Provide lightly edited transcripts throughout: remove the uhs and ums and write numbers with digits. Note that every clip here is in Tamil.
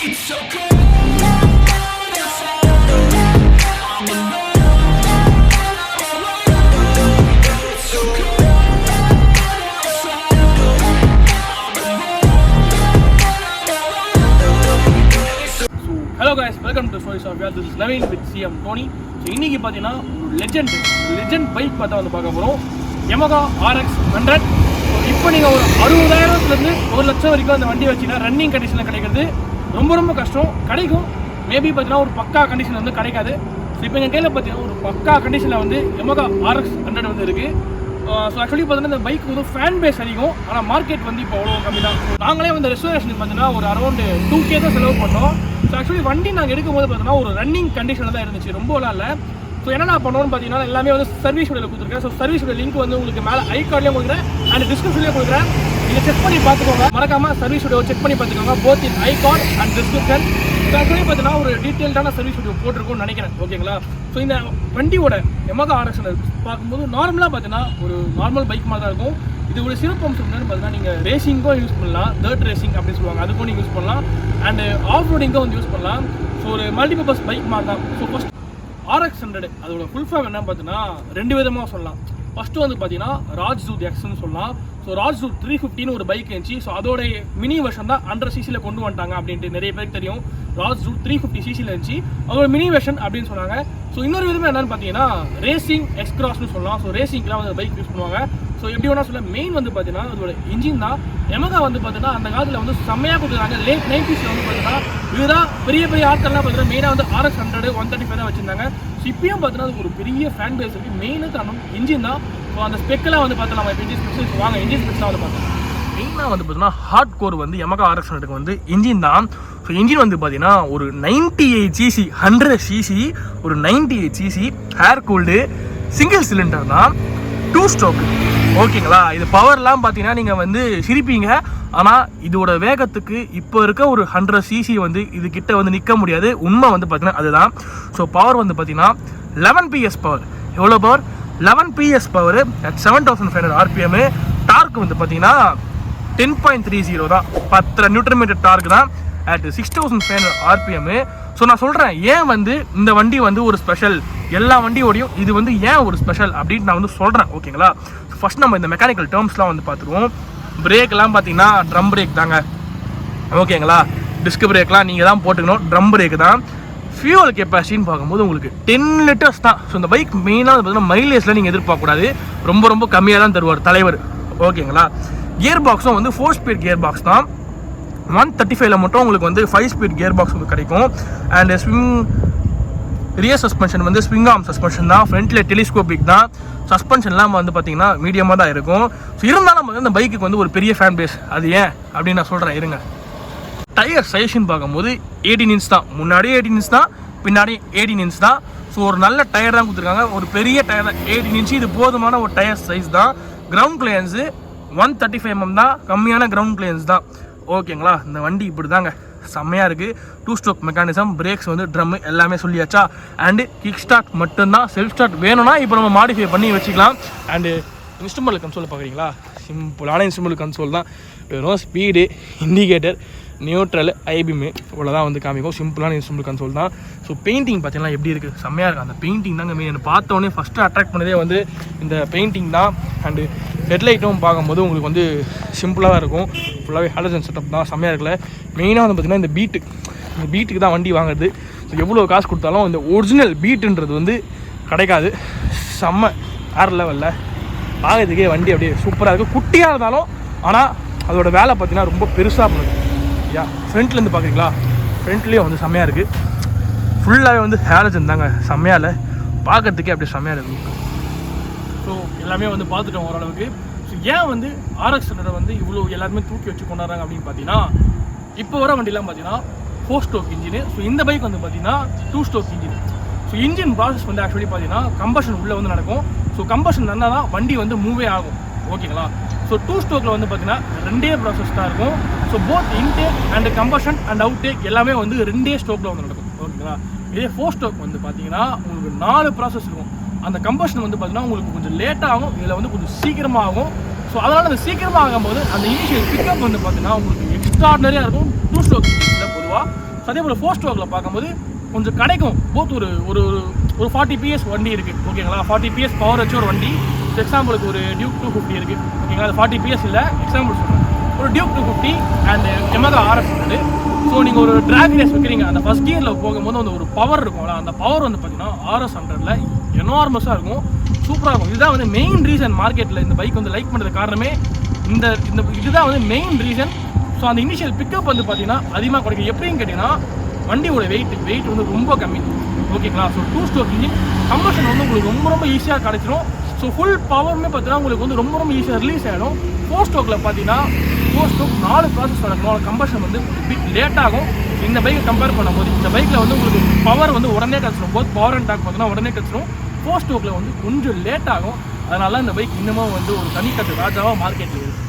It's so good. Hello guys, welcome to Stories of This is Naveen with CM Tony. So இன்னைக்கு பார்த்தீங்கன்னா ஒரு லெஜெண்ட் பைக் பார்த்தா வந்து பார்க்க போகிறோம். Yamaha RX 100. இப்போ நீங்கள் ஒரு 60,000லேருந்து 1,00,000 வரைக்கும் அந்த வண்டி வச்சிங்கன்னா ரன்னிங் கண்டிஷனில் கிடைக்கிறது ரொம்ப கஷ்டம். கிடைக்கும் மேபி பார்த்தீங்கன்னா ஒரு பக்கா கண்டிஷன் வந்து கிடைக்காது. ஸோ இப்போ எங்கள் கையில் பார்த்தீங்கன்னா ஒரு பக்கா கண்டிஷனில் வந்து Yamaha RX 100 வந்து இருக்குது. ஸோ ஆக்சுவலி பார்த்தீங்கன்னா இந்த பைக் வந்து ஃபேன் பேஸ் அதிகம், ஆனால் மார்க்கெட் வந்து இப்போ அவ்வளோ கம்மி தான். நாங்களே வந்து ரெஸ்டரேஷனுக்கு பார்த்தீங்கன்னா ஒரு அரௌண்ட் 2K தான் செலவு பண்ணோம். ஸோ ஆக்சுவலி வண்டி நாங்கள் எடுக்கும்போது பார்த்தீங்கன்னா ஒரு ரன்னிங் கண்டிஷனில் தான் இருந்துச்சு, ரொம்பலாம் இல்லை. ஸோ என்னென்ன பண்ணோன்னு பார்த்தீங்கன்னா எல்லாமே வந்து சர்வீஸ் வீடியோவில் கொடுத்துருக்கேன். ஸோ சர்வீஸ் வீடியோ லிங்க் வந்து உங்களுக்கு மேலே ஐகார்ட்லேயும் கொடுக்குறேன் அண்ட் டிஸ்கிரிப்ஷன்லேயும் கொடுக்குறேன். நீங்கள் செக் பண்ணி பார்த்துக்கோங்க, மறக்காமல் சர்வீஸ் வீடியோ செக் பண்ணி பார்த்துக்கோங்க, both in ஐகார்ட் and description. So actually பார்த்தீங்கன்னா ஒரு டீட்டெயில்டான சர்வீஸ் வீடியோ போட்டிருக்கும்னு நினைக்கிறேன், ஓகேங்களா? ஸோ இந்த வண்டியோட Yamaha RX பார்க்கும்போது நார்மலாக பார்த்தீங்கன்னா ஒரு நார்மல் பைக் மாதிரி தான் இருக்கும். இது ஒரு சிறப்பு அம்சம் என்னன்னு பார்த்தீங்கன்னா நீங்கள் ரேசிங்கும் யூஸ் பண்ணலாம், டர்ட் ரேசிங் அப்படின்னு சொல்லுவாங்க, அதுக்கும் நீங்கள் யூஸ் பண்ணலாம் அண்ட் ஆஃப் ரோடிங்கும் வந்து யூஸ் பண்ணலாம். ஸோ ஒரு மல்டிபர்பஸ் பைக் மாதிரி தான். ஸோ ஃபஸ்ட் RX 100 அதோட ஃபுல் ஃபார்ம் என்ன பார்த்தீங்கன்னா ரெண்டு விதமாக சொல்லலாம். ஃபஸ்ட்டு வந்து பார்த்தீங்கன்னா ராஜ்தூத் எக்ஸ்ன்னு சொல்லலாம். ஸோ ராஜ்தூத் 350ன்னு ஒரு பைக் இருந்துச்சு. ஸோ அதோட மினி வெர்ஷன் தான் 100cc கொண்டு வந்துட்டாங்க அப்படின்ட்டு நிறைய பேருக்கு தெரியும். ராஜ்தூத் 350cc இருந்துச்சு, அதோட மினி வெர்ஷன் அப்படின்னு சொன்னாங்க. ஸோ இன்னொரு விதமாக என்னன்னு பார்த்தீங்கன்னா ரேசிங் எக்ஸ்கிராஸ்னு சொல்லலாம். ஸோ ரேசிங்லாம் வந்து பைக் யூஸ் பண்ணுவாங்க. ஸோ எப்படி வேணா சொல்ல, மெயின் வந்து பார்த்தீங்கன்னா அதோட இன்ஜின் தான். Yamaha வந்து பார்த்தீங்கன்னா அந்த காலத்தில் வந்து செம்மையாக கொடுத்துருக்காங்க. லேட் 90s வந்து பார்த்தீங்கன்னா இதுதான் பெரிய ஆட்கள்லாம் பார்த்தீங்கன்னா மெயினாக வந்து RX 100 135 தான் வச்சிருந்தாங்க. ஸோ இப்பயும் பார்த்தீங்கன்னா அது ஒரு பெரிய ஃபேன் பேஸ் இருக்குது. மெயினாக காரணம் இன்ஜின் தான். ஸோ அந்த ஸ்பெக்கெல்லாம் வந்து பார்த்தலாம், இப்போ இன்ஜின் ஸ்பெக்ஸ் வாங்க, இன்ஜின் ஸ்பெக்ஸ்லாம் வந்து பார்த்தோம். மெயினாக வந்து பார்த்தீங்கன்னா ஹார்ட் கோர் வந்து Yamaha RX 100க்கு வந்து இன்ஜின் தான். ஸோ இன்ஜின் வந்து பார்த்தீங்கன்னா ஒரு 98cc 100cc ஒரு 98cc ஏர் கூல்டு சிங்கிள் சிலிண்டர் தான், 2 ஸ்ட்ரோக், ஓகேங்களா? இது பவர்லாம் பார்த்தீங்கன்னா நீங்கள் வந்து சிரிப்பீங்க, ஆனால் இதோட வேகத்துக்கு இப்போ இருக்க ஒரு 100cc வந்து இது கிட்ட வந்து நிற்க முடியாது. உண்மை வந்து பார்த்தீங்கன்னா அதுதான். ஸோ பவர் வந்து பார்த்தீங்கன்னா 11 PS பவர். எவ்வளோ power? 11 PS power at 7500 RPM. Torque வந்து பார்த்தீங்கன்னா 10.30 தான், 10 Nm டார்க் தான் at 6500 RPM. ஸோ நான் சொல்கிறேன் ஏன் வந்து இந்த வண்டி வந்து ஒரு ஸ்பெஷல், எல்லா வண்டியோடையும் இது வந்து ஏன் ஒரு ஸ்பெஷல் அப்படின்னு நான் வந்து சொல்கிறேன், ஓகேங்களா? ஃபர்ஸ்ட் நம்ம இந்த மெக்கானிக்கல் டேர்ம்ஸ்லாம் வந்து பார்த்துருவோம். பிரேக்லாம் பார்த்தீங்கன்னா ட்ரம் பிரேக் தாங்க, ஓகேங்களா? டிஸ்க் பிரேக்லாம் நீங்கள் தான் போட்டுக்கணும், ட்ரம் பிரேக் தான். ஃபியூவல் கெப்பாசிட்டின்னு பார்க்கும்போது உங்களுக்கு 10 லிட்டர்ஸ் தான். ஸோ இந்த பைக் மெயினாக பார்த்தீங்கன்னா மைலேஜில் நீங்கள் எதிர்பார்க்கக்கூடாது, ரொம்ப கம்மியாக தான் தருவார் தலைவர், ஓகேங்களா? கியர் பாக்ஸும் வந்து 4 ஸ்பீட் கியர் பாக்ஸ் தான். 135ல் மட்டும் உங்களுக்கு வந்து 5 ஸ்பீட் கியர் பாக்ஸ் வந்து கிடைக்கும். அண்ட் ரியர் சஸ்பென்ஷன் வந்து ஸ்விங் ஆர்ம் சஸ்பென்ஷன் தான். ஃப்ரண்ட்டில் டெலிஸ்கோபிக் தான். சஸ்பென்ஷன்லாம் வந்து பார்த்தீங்கன்னா மீடியமாக தான் இருக்கும். ஸோ இருந்தாலும் வந்து இந்த பைக்குக்கு வந்து ஒரு பெரிய ஃபேன் பேஸ். அது ஏன் அப்படின்னு நான் சொல்கிறேன், இருங்க. டயர் சைஸ்ன்னு பார்க்கும்போது 18 இன்ச் தான். முன்னாடி 18 இன்ச் தான், பின்னாடி 18 இன்ச் தான். ஸோ ஒரு நல்ல டயர் தான் கொடுத்துருக்காங்க, ஒரு பெரிய டயர் தான். 18 இன்ச்சு இது போதுமான ஒரு டயர் சைஸ் தான். கிரவுண்ட் கிளியரன்ஸு 135 mm தான், கம்மியான கிரவுண்ட் கிளியரன்ஸ் தான், ஓகேங்களா? இந்த வண்டி இப்படி தாங்க, செம்மையாக இருக்குது. 2 ஸ்ட்ரோக் மெக்கானிசம், பிரேக்ஸ் வந்து ட்ரம்மு எல்லாமே சொல்லியாச்சா. அண்டு கிக் ஸ்டார்ட் மட்டும்தான், செல்ஃப் ஸ்டார்ட் வேணும்னா இப்போ நம்ம மாடிஃபை பண்ணி வச்சுக்கலாம். அண்டு இன்ஸ்ட்ருமெண்ட் கன்சோல் பார்க்குறீங்களா, சிம்பிளான இன்ஸ்ட்ருமெண்ட் கன்சோல் தான். வெறும் ஸ்பீடு, இண்டிகேட்டர், நியூட்ரல், ஐபிஎம் இவ்வளோ வந்து காமிக்கும். சிம்பிளான இன்ஸ்ட்ருமெண்ட் கன்சோல் தான். ஸோ பெயிண்டிங் பார்த்தீங்கன்னா எப்படி இருக்குது, செம்மையாக இருக்குது. அந்த பெயிண்டிங் தாங்க மெயின். பார்த்தோன்னே ஃபஸ்ட்டு அட்ராக்ட் பண்ணதே வந்து இந்த பெயிண்டிங் தான். அண்டு ஹெட்லைட்டும் பார்க்கும்போது உங்களுக்கு வந்து சிம்பிளாக இருக்கும், ஃபுல்லாகவே ஹாலஜன் செட்டப் தான், செம்மையாக இருக்குல்ல. மெயினாக வந்து பார்த்திங்கன்னா இந்த பீட்டுக்கு தான் வண்டி வாங்குறது. ஸோ எவ்வளோ காசு கொடுத்தாலும் இந்த ஒரிஜினல் பீட்டுன்றது வந்து கிடைக்காது. செம்ம வேறு லெவலில் வாங்கிறதுக்கே வண்டி அப்படியே சூப்பராக இருக்குது. குட்டியாக இருந்தாலும் ஆனால் அதோட வேலை பார்த்திங்கன்னா ரொம்ப பெருசாக பண்ணுது. யா, ஃப்ரண்ட்லேருந்து பார்க்குறீங்களா, ஃப்ரண்ட்லேயும் வந்து செம்மையாக இருக்குது. ஃபுல்லாகவே வந்து ஹாலஜன் தாங்க, செம்மையாக இல்லை, பார்க்கறதுக்கே அப்படியே செம்மையாக இருக்குது. ஸோ எல்லாமே வந்து பார்த்துட்டோம் ஓரளவுக்கு. ஸோ ஏன் வந்து RX 100 வந்து இவ்வளோ எல்லாருமே தூக்கி வச்சு கொண்டாடுறாங்க அப்படின்னு பார்த்தீங்கன்னா, இப்போ வர வண்டிலாம் பார்த்தீங்கன்னா 4 ஸ்ட்ரோக் இன்ஜின். ஸோ இந்த பைக் வந்து பார்த்தீங்கன்னா 2 stroke engine. So engine process வந்து ஆக்சுவலி பார்த்தீங்கன்னா கம்பஷன் உள்ளே வந்து நடக்கும். ஸோ கம்பஷன் நடந்தால் தான் வண்டி வந்து மூவே ஆகும், ஓகேங்களா? ஸோ 2 ஸ்ட்ரோக்கில் வந்து பார்த்தீங்கன்னா 2 ப்ராசஸ் தான் இருக்கும். So both intake and combustion and out take எல்லாமே வந்து 2 ஸ்ட்ரோக்கில் வந்து நடக்கும், ஓகேங்களா? இதே 4 ஸ்ட்ரோக் வந்து பார்த்தீங்கன்னா உங்களுக்கு 4 ப்ராசஸ் இருக்கும். அந்த கம்பஷன் வந்து பார்த்தீங்கன்னா உங்களுக்கு கொஞ்சம் லேட்டாக ஆகும், இதில் வந்து கொஞ்சம் சீக்கிரமாக ஆகும். ஸோ அதனால் அந்த சீக்கிரமாக ஆகும்போது அந்த இனிஷியல் பிக்கப் வந்து பார்த்தீங்கன்னா உங்களுக்கு எக்ஸ்ட்ராடனரியாக இருக்கும் 2 ஸ்ட்ரோக் இன்ஜினில் பொதுவாக. அதே போல் 4 ஸ்ட்ரோக்கில் பார்க்கும்போது கொஞ்சம் கிடைக்கும். போத் ஒரு ஒரு ஒரு 40 PS வண்டி இருக்குது ஓகேங்களா. 40 PS பவர் வச்சு ஒரு வண்டி. எக்ஸாம்பிளுக்கு ஒரு டியூக் 250 இருக்குது ஓகேங்களா. அது 40 PS இல்லை, எக்ஸாம்பிள் சொல்கிறேன். ஒரு டியூக் 250 அண்ட் Yamaha RX இருக்குது. ஸோ நீங்கள் ஒரு டிராக் ரேஸ் வைக்கிறீங்க, அந்த ஃபஸ்ட் கியரில் போகும்போது வந்து ஒரு பவர் இருக்கும்ல, அந்த பவர் வந்து பார்த்தீங்கன்னா RS100ல் எனார்மஸாக இருக்கும், சூப்பராக இருக்கும். இதுதான் வந்து மெயின் ரீசன் மார்க்கெட்டில் இந்த பைக் வந்து லைக் பண்ணுறது காரணமே இந்த இதுதான் வந்து மெயின் ரீசன். ஸோ அந்த இனிஷியல் பிக்கப் வந்து பார்த்தீங்கன்னா அதிகமாக கிடைக்கும். எப்படின்னு கேட்டிங்கன்னா வண்டியோட வெயிட் வந்து ரொம்ப கம்மி ஓகேங்களா. ஸோ 2 ஸ்ட்ரோக் இன்ஜின் கம்பஷன் வந்து உங்களுக்கு ரொம்ப ஈஸியாக கிடைச்சிடும். ஸோ ஃபுல் பவருமே பார்த்தீங்கன்னா உங்களுக்கு வந்து ரொம்ப ஈஸியாக ரிலீஸ் ஆகிடும். 4 ஸ்ட்ரோக்கில் பார்த்தீங்கன்னா 4 ஸ்ட்ரோக் 4 ப்ராசஸ் நடக்கணும், கம்பஷன் வந்து பிட் லேட் ஆகும். இந்த பைக்கை கம்பேர் பண்ணும்போது இந்த பைக்கில் வந்து உங்களுக்கு பவர் வந்து உடனே கிடச்சிடும். போத் பவர் அண்ட் டாக் பார்த்தீங்கன்னா உடனே கிடச்சிடும். 4 ஸ்ட்ரோக்கில் வந்து கொஞ்சம் லேட் ஆகும். அதனால இந்த பைக் இன்னமும் வந்து ஒரு தனிக்கட்டு ராஜாவாக மார்க்கெட்டில் இருக்குது.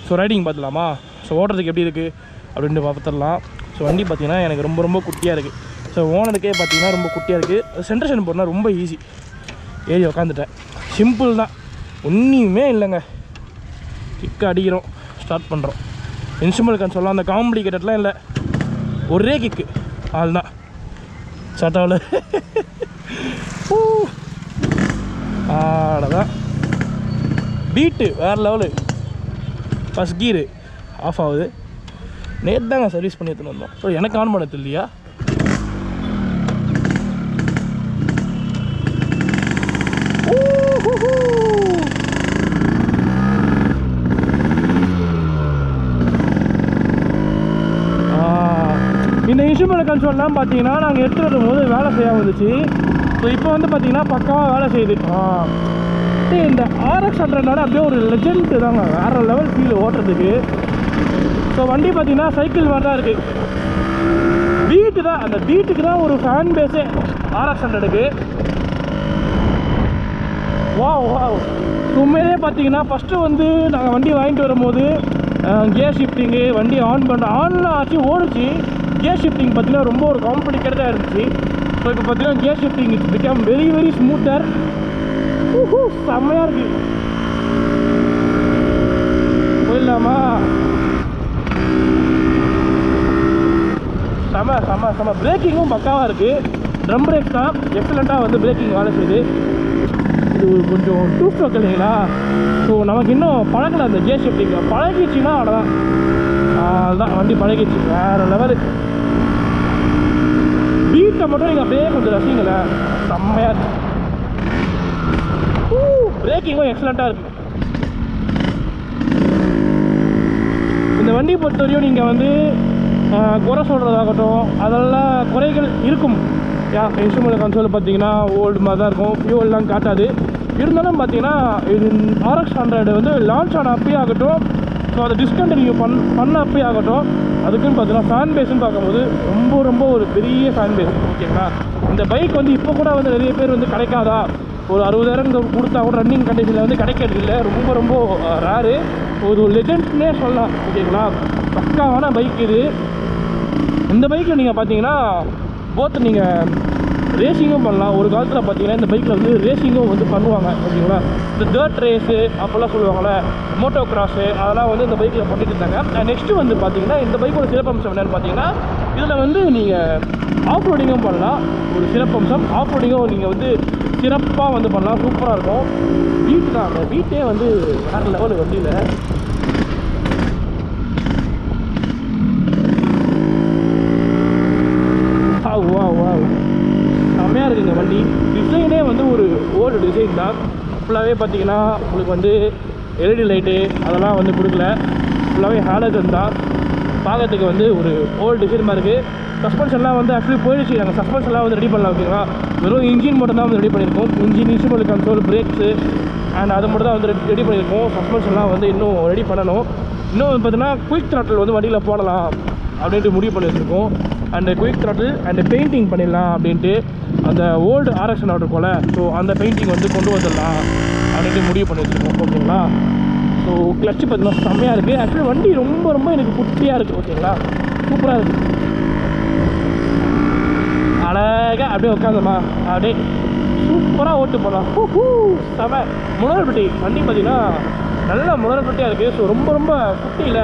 So riding பார்த்துலாமா. ஸோ ஓட்டுறதுக்கு எப்படி இருக்குது அப்படின்ட்டு பார்த்துடலாம். ஸோ வண்டி பார்த்திங்கன்னா எனக்கு ரொம்ப குட்டியாக இருக்குது. ஸோ ஓனருக்கே பார்த்திங்கன்னா ரொம்ப குட்டியாக இருக்குது. சென்ட்ரேஷன் போனால் ரொம்ப ஈஸி, ஏறி உக்காந்துட்டேன். சிம்பிள் தான், ஒன்றுமே இல்லைங்க. கிக்கு அடிக்கிறோம், ஸ்டார்ட் பண்ணுறோம். இன்ஸ்ட்ருமெண்ட் கன்சோல்லாம் அந்த காம்ப்ளிகேட்டட்லாம் இல்லை, ஒரே கிக்கு அதுதான் சட்டாவில். அவ்வளோதான். பீட்டு வேறு லெவலு. ஃபஸ்ட் கீரு ஆஃப் ஆகுது. நேற்று தாங்க சர்வீஸ் பண்ணி எடுத்துன்னு வந்தோம். ஸோ எனக்கு ஆன் பண்ணது இல்லையா? இந்த இன்ஸ்ட்ருமெண்ட் கன்சோல்லாம் பார்த்தீங்கன்னா நாங்கள் எடுத்து வரும்போது வேலை செய்யாமல் இருந்துச்சு. ஸோ இப்போ வந்து பார்த்தீங்கன்னா பக்காவாக வேலை செய்யுது. இந்த RX100 அப்படியே ஒரு லெஜெண்ட் தாங்க, வேறு லெவல் ஃபீல் ஓட்டுறதுக்கு. ஸோ வண்டி பார்த்தீங்கன்னா சைக்கிள் மாதிரி தான் இருக்குது. பீட்டு தான், அந்த பீட்டுக்கு தான் ஒரு ஃபேன் பேஸே RX100க்கு. வாவ் உண்மையிலே பார்த்தீங்கன்னா ஃபஸ்ட்டு வந்து நாங்கள் வண்டி வாங்கிட்டு வரும்போது கியர் ஷிஃப்டிங்கு வண்டி ஆன்லாம் ஆச்சு, ஓடிச்சு. கியர் ஷிஃப்டிங் பார்த்தீங்கன்னா ரொம்ப ஒரு காம்ப்ளிகேட்டடாக இருந்துச்சு. ஸோ இப்போ பார்த்தீங்கன்னா gear shifting it's become very smoother. செம்மையாக இருக்கு. போயிடலாமா? செம பிரேக்கிங்கும் பக்காவாக இருக்குது. ட்ரம் பிரேக் தான் எக்ஸலண்ட்டாக வந்து பிரேக்கிங் வேலை செய்யுது. இது கொஞ்சம் 2 ஸ்ட்ரோக் இல்லைங்களா. ஸோ நமக்கு இன்னும் பழகலை அந்த கியர் ஷிஃப்டிங். பழகிடுச்சின்னா அவ்வளோதான், அதுதான் வண்டி பழகிடுச்சு, வேறு லெவலு. பீட்டை மட்டும் நீங்கள் அப்படியே கொஞ்சம் ரசிங்களேன், செம்மையாக இருக்கு. பிரேக்கிங்கும் எக்ஸலண்ட்டாக இருக்குது. இந்த வண்டி பொறுத்தவரையும் நீங்கள் வந்து குறை சொல்கிறதாகட்டும் அதெல்லாம் குறைகள் இருக்கும். இன்ஸ்ட்ருமெண்ட் கன்சோல் பார்த்தீங்கன்னா ஓல்டு மாதிரி தான் இருக்கும், ஃபியூவெல்லாம் காட்டாது. இருந்தாலும் பார்த்தீங்கன்னா இது RX100 வந்து லான்ச் ஆன அப்பயே ஆகட்டும், ஸோ அதை டிஸ்கண்டினியூ பண்ண அப்பயே ஆகட்டும், அதுக்குன்னு பார்த்தீங்கன்னா ஃபேன் பேஸ்ன்னு பார்க்கும்போது ரொம்ப ஒரு பெரிய ஃபேன் பேஸ் ஓகேங்களா. இந்த பைக் வந்து இப்போ கூட வந்து நிறைய பேர் வந்து கிடைக்காதா, ஒரு 60,000 கொடுத்தா கூட ரன்னிங் கண்டிஷனில் வந்து கிடைக்கிறது இல்லை, ரொம்ப ரேரு. ஒரு லெஜெண்ட்னே சொல்லலாம் ஓகேங்களா. பக்காவான பைக் இது. இந்த பைக்கில் நீங்கள் பார்த்தீங்கன்னா போத் நீங்கள் ரேசிங்கும் பண்ணலாம். ஒரு காலத்தில் பார்த்தீங்கன்னா இந்த பைக்கில் வந்து ரேசிங்கும் வந்து பண்ணுவாங்க ஓகேங்களா. இந்த டர்ட் ரேஸு அப்போல்லாம் சொல்லுவாங்கள்ல, மோட்டோ கிராஸு, அதெல்லாம் வந்து இந்த பைக்கில் பண்ணிட்டு இருந்தாங்க. நெக்ஸ்ட்டு வந்து பார்த்தீங்கன்னா இந்த பைக்கோட சிறப்பம்சம் என்னென்னு பார்த்தீங்கன்னா இதில் வந்து நீங்கள் ஆஃப் ரோடிங்கும் பண்ணலாம். ஒரு சிறப்பம்சம் ஆஃப் ரோடிங்கும் நீங்கள் வந்து சிறப்பாக வந்து பண்ணலாம், சூப்பராக இருக்கும். பீட் தான், அந்த பீட்டே வந்து வேறு லெவலு வண்டியில். வா செம்மையாக இருக்குங்க வண்டி. டிசைனே வந்து ஒரு ஓல்டு டிசைன் தான். ஃபுல்லாகவே பார்த்தீங்கன்னா உங்களுக்கு வந்து எல்இடி லைட்டு அதெல்லாம் வந்து கொடுக்கல, ஃபுல்லாகவே ஹாலஜன் தான். பார்க்கறதுக்கு வந்து ஒரு ஓல்டு டிசைன் மாதிரி இருக்குது. சஸ்பென்ஷன்லாம் வந்து ஆக்சுவலி போயிடுச்சு, நாங்கள் சஸ்பென்ஷன்லாம் வந்து ரெடி பண்ணலாம் ஓகேங்களா. வெறும் இன்ஜின் மட்டும் தான் வந்து ரெடி பண்ணியிருக்கோம். Engine, instrument control, brakes and அது மட்டும் தான் வந்து ரெடி பண்ணியிருக்கோம். சஸ்பென்ஷன்லாம் வந்து இன்னும் ரெடி பண்ணணும். இன்னும் பார்த்தீங்கன்னா குயிக் த்ராட்டில் வந்து வண்டியில் போடலாம் அப்படின்ட்டு முடிவு பண்ணி வச்சுருக்கோம். And quick throttle and painting பண்ணிடலாம் அப்படின்ட்டு அந்த ஓல்டு ஆர்எக்ஸ் இருக்கும்ல, ஸோ அந்த பெயிண்டிங் வந்து கொண்டு வந்துடலாம் அப்படின்ட்டு முடிவு பண்ணி வச்சுருக்கோம். ஓகேங்களா. ஸோ கிளச்சு பார்த்தீங்கன்னா செம்மையாக இருக்குது. ஆக்சுவலி வண்டி ரொம்ப ரொம்ப எனக்கு குட்டியாக இருக்குது. ஓகேங்களா, சூப்பராக இருக்குது. அழகாக அப்படியே உட்காந்தோமா அப்படியே சூப்பராக ஓட்டு போகலாம். செம முனரப்பட்டி வண்டி பார்த்தீங்கன்னா நல்ல முனரப்பட்டியாக இருக்குது. ஸோ ரொம்ப ரொம்ப குட்டியில்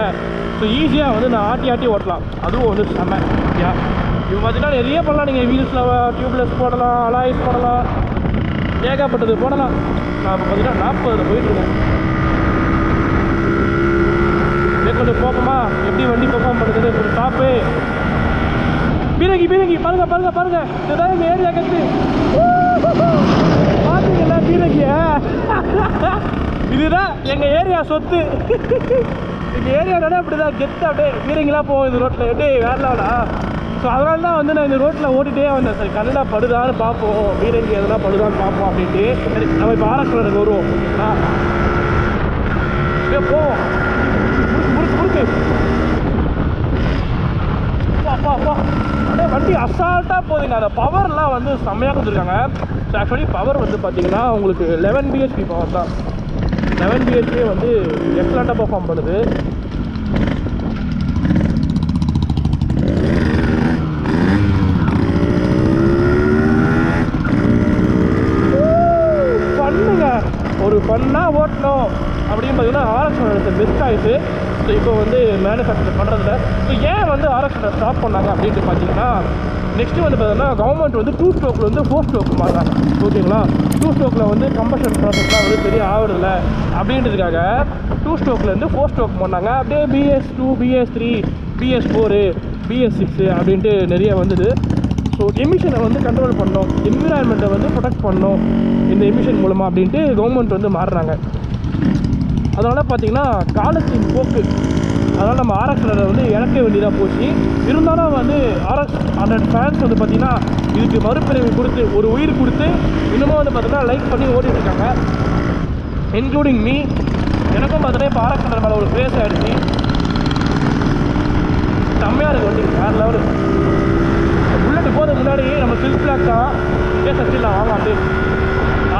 ஸோ ஈஸியாக வந்து நான் ஆட்டி ஓட்டலாம். அதுவும் வந்து செம ஓகேயா. இப்போ பார்த்தீங்கன்னா நிறைய பண்ணலாம். நீங்கள் வீல்ஸில் டியூப்லெஸ் போடலாம், அலாய்ஸ் போடலாம், ஏகப்பட்டது போடலாம். நான் இப்போ பார்த்தீங்கன்னா 40 போயிட்டுருக்கேன். கொஞ்சம் போப்போமா எப்படி வண்டி பெர்ஃபார்ம் பண்ணுறது ஒரு டாப்பு. பீரங்கி பாருங்க இதுதான் எங்கள் ஏரியா கத்து பார்த்தீங்களா பீரங்கிய. இதுதான் எங்கள் ஏரியா சொத்து. எங்கள் ஏரியாவோட அப்படிதான் கெத்து அப்படியே பீரங்கிலாம் போவோம் இந்த ரோட்டில். எப்படி வேறலாம்டா. ஸோ அதனால தான் வந்து நான் இந்த ரோட்டில் ஓட்டிகிட்டே வந்தேன். சரி கன்னடா படுதான்னு பார்ப்போம், பீரங்கி எதனா படுதான்னு பார்ப்போம் அப்படின்ட்டு. சரி நம்ம இப்போ ஆராய்ச்சிக்கு வருவோம். போவோம் முறுக்கு அப்பா அப்படியே வண்டி அசால்ட்டாக போகுதுங்க. அந்த பவர்லாம் வந்து செம்மையாக கொடுத்துருக்காங்க. ஸோ ஆக்சுவலி பவர் வந்து பார்த்தீங்கன்னா உங்களுக்கு 11 பிஹெச்பி பவர் தான். 11 பிஹெச்பி வந்து எக்ஸலண்ட்டாக பர்ஃபார்ம் பண்ணுது. பண்ணுங்க ஒரு ஃபன்னாக ஓட்டணும் அப்படின்னு பார்த்தீங்கன்னா ஆர்எக்ஸ் பெஸ்ட் ஆகிடுச்சு. ஸோ இப்போ வந்து மேனுஃபேக்சர் பண்ணுறதுல ஸோ ஏன் வந்து ஆர்எக்ஸ் ஸ்டாப் பண்ணாங்க அப்படின்ட்டு பார்த்தீங்கன்னா நெக்ஸ்ட்டு வந்து பார்த்தீங்கன்னா கவர்மெண்ட் வந்து 2 ஸ்ட்ரோக்கில் வந்து 4 ஸ்ட்ரோக் மாறாங்க. ஓகேங்களா. 2 ஸ்ட்ரோக்கில் வந்து கம்பஷன் ப்ராசஸ்லாம் வந்து சரியாக ஆகுறதில்ல அப்படின்றதுக்காக 2 ஸ்ட்ரோக்லேருந்து 4 ஸ்ட்ரோக் பண்ணாங்க. அப்படியே BS2, BS3, BS4, BS6 அப்படின்ட்டு நிறைய வந்தது. ஸோ எமிஷனை வந்து கண்ட்ரோல் பண்ணணும், என்விரான்மெண்ட்டை வந்து ப்ரொடெக்ட் பண்ணணும் இந்த எமிஷன் மூலமாக அப்படின்ட்டு கவர்மெண்ட் வந்து மாறுறாங்க. அதனால் பார்த்திங்கன்னா காலத்தின் போக்கு, அதனால் நம்ம ஆர்எக்ஸ் வந்து இறக்க வேண்டியதாக போச்சு. இருந்தாலும் வந்து RX 100 ஃபேன்ஸ் வந்து பார்த்திங்கன்னா இதுக்கு மறுபிறவி கொடுத்து ஒரு உயிர் கொடுத்து இன்னமும் வந்து பார்த்திங்கன்னா லைக் பண்ணி ஓடிட்டுருக்காங்க, இன்க்ளூடிங் மீ. எனக்கும் பார்த்தீங்கன்னா இப்போ RX 100 மேலே ஒரு ஃபேஸ் ஆகிடுச்சு. செம்மையாக இருக்குது வண்டி, வேறு லெவலு. புல்லட்டு போகிறதுக்கு முன்னாடி நம்ம சில்க் பிளாக் தான் பேச வச்சிடலாம். வாங்க அப்படியே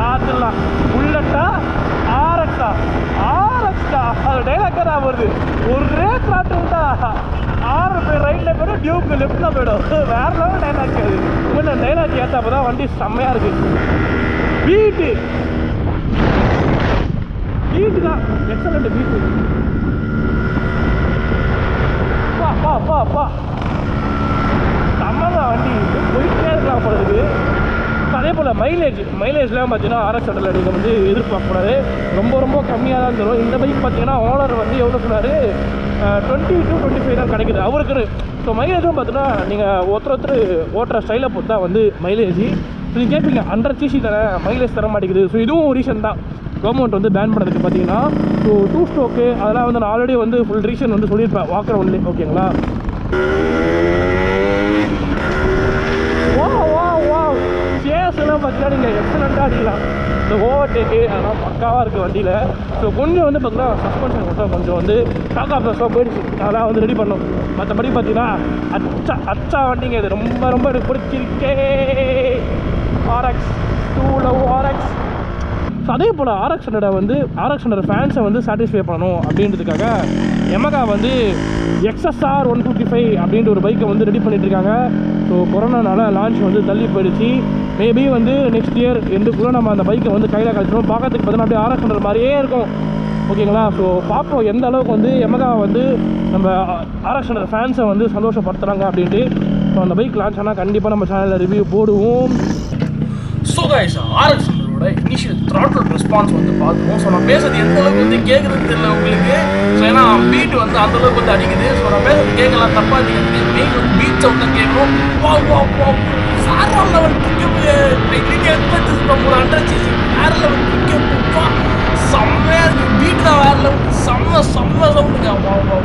ஆத்திடலாம். புல்லட்டா RX-ஆ அது டைலாக்காக தான் வருது. ஒரே த்ராட்டுண்டா ஆறு பேர் ரைட்டில் போய்டும், டியூப்க்கு லெஃப்ட்டில் போய்டும். வேறு லெவல் டைலாக் அது. இன்னும் டைலாக் ஏற்றப்போ தான் வண்டி செம்மையாக இருக்குது. பீட்டு தான் எக்ஸலண்ட் பீட்டு. அப்பா செம்மதான் வண்டி, போயிட்டே இருக்கலாம் போகிறதுக்கு. அதே போல் மைலேஜ்லாம் பார்த்தீங்கன்னா RX 100 நீங்கள் வந்து எதிர்பார்க்கக்கூடாது, ரொம்ப கம்மியாக தான் தரும். இந்த பைக் பார்த்தீங்கன்னா ஓனர் வந்து எவ்வளோ சொன்னார், 20 to 25 தான் கிடைக்குது அவருக்குன்னு. ஸோ மைலேஜும் பார்த்தீங்கன்னா நீங்கள் ஒருத்தர் ஓட்டுற ஸ்டைலை பொறுத்து தான் வந்து மைலேஜ். நீங்கள் கேட்பீங்க 100 cc தானே மைலேஜ் தர மாட்டேங்குது. ஸோ இதுவும் ஒரு ரீசன் தான் கவர்மெண்ட் வந்து பேன் பண்ணதுக்கு பார்த்தீங்கன்னா. ஸோ 2 ஸ்ட்ரோக்கு அதெல்லாம் வந்து நான் ஆல்ரெடி வந்து ஃபுல் ரீசன் வந்து சொல்லியிருப்பேன் வாக்கர் ஒன்லி. ஓகேங்களா. சேஸ்லாம் பார்த்தீங்கன்னா நீங்கள் எக்ஸலண்ட்டாக அடிக்கலாம். இந்த ஓவர்டேக்கு அதெல்லாம் பக்காவாக இருக்குது வண்டியில். ஸோ கொஞ்சம் வந்து பார்த்தீங்கன்னா சஸ்பென்ஷன் மட்டும் கொஞ்சம் வந்து ஷாக் ஆஃபர்ஸாக போயிடுச்சு, அதெல்லாம் வந்து ரெடி பண்ணோம். மற்றபடி பார்த்தீங்கன்னா அச்சா வண்டிங்க. இது ரொம்ப எனக்கு பிடிச்சிருக்கே RX 2 ஸோ அதே போல் RX 100 வந்து RX 100 ஃபேன்ஸை வந்து சாட்டிஸ்ஃபை பண்ணணும் அப்படின்றதுக்காக Yamaha வந்து XSR 155 அப்படின்ற ஒரு பைக்கை வந்து ரெடி பண்ணிட்டுருக்காங்க. ஸோ கொரோனானால லான்ச் வந்து தள்ளி போயிடுச்சு. மேபி வந்து நெக்ஸ்ட் இயர் எண்டுக்குள்ளே நம்ம அந்த பைக்கை வந்து கையில் கழிச்சிடும். பார்க்கறதுக்கு பார்த்தீங்கன்னா அப்படியே RX 100 மாதிரியே இருக்கும். ஓகேங்களா. ஸோ பார்ப்போம் எந்த அளவுக்கு வந்து Yamaha வந்து நம்ம RX 100 ஃபேன்ஸை வந்து சந்தோஷப்படுத்துகிறாங்க அப்படின்ட்டு. ஸோ அந்த பைக் லான்ச் ஆனால் கண்டிப்பாக நம்ம சேனலில் ரிவ்யூ போடுவோம். So guys, RX 100 initial throttle response வந்து பார்த்துருவோம். ஸோ நான் பேசுறது எந்த அளவுக்கு வந்து கேட்குறது தெரியல உங்களுக்கு. ஸோ ஏன்னா பீட் வந்து அந்தளவுக்கு வந்து அடிக்குது. ஸோ நான் பேசுறது கேட்கலாம், தப்பாக இருக்குது. மெயின் வந்து பீட் சவுண்ட் தான் கேட்கணும். வேறு லெவல் பிக்கப். ஒரு 100 cc வேறு லெவல் பிக்கப். செம்மையாக இருக்குது. பீட் தான் வேறு லெவல். செம்ம சவுண்டுங்க.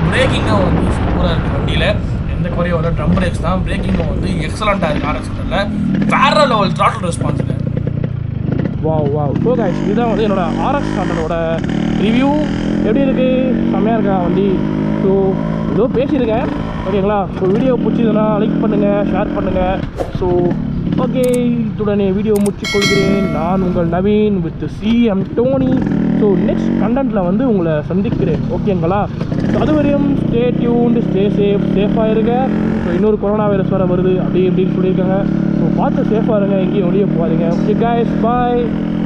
பிரேக்கிங்காக வந்து சூப்பராக இருக்குது வண்டியில். எந்த குறையும் இல்லை. ட்ரம் பிரேக்ஸ் தான். பிரேக்கிங்கும் வந்து எக்ஸலண்ட்டாக இருக்குது RX 100. வேறு லெவல் த்ராட்டில் ரெஸ்பான்ஸுங்க. வாவ் ஸோ கைஸ் இதுதான் வந்து என்னோட RX 100ஓட ரிவ்யூ. எப்படி இருக்குது? செம்மையாக இருக்கா வண்டி? ஸோ ஏதோ பேசியிருக்கேன் ஓகேங்களா. ஸோ வீடியோ பிடிச்சதுன்னா லைக் பண்ணுங்கள், ஷேர் பண்ணுங்கள். ஸோ ஓகே, இத்துடனே வீடியோ முடிச்சுக்கொள்கிறேன். நான் உங்கள் Naveen with CM Tony. So next கண்டென்ட்டில் வந்து உங்களை சந்திக்கிறேன் ஓகேங்களா. ஸோ அதுவரையும் ஸ்டே டியூன்டு, ஸ்டே சேஃபாக இருங்க. ஸோ இன்னொரு கொரோனா வைரஸ் வேறு வருது அப்படி இப்படின்னு சொல்லியிருக்காங்க. ஸோ பார்த்து சேஃபாக இருங்க, எங்கேயும் வெளியே போகாதீங்க. ஓகே கைஸ், பாய்.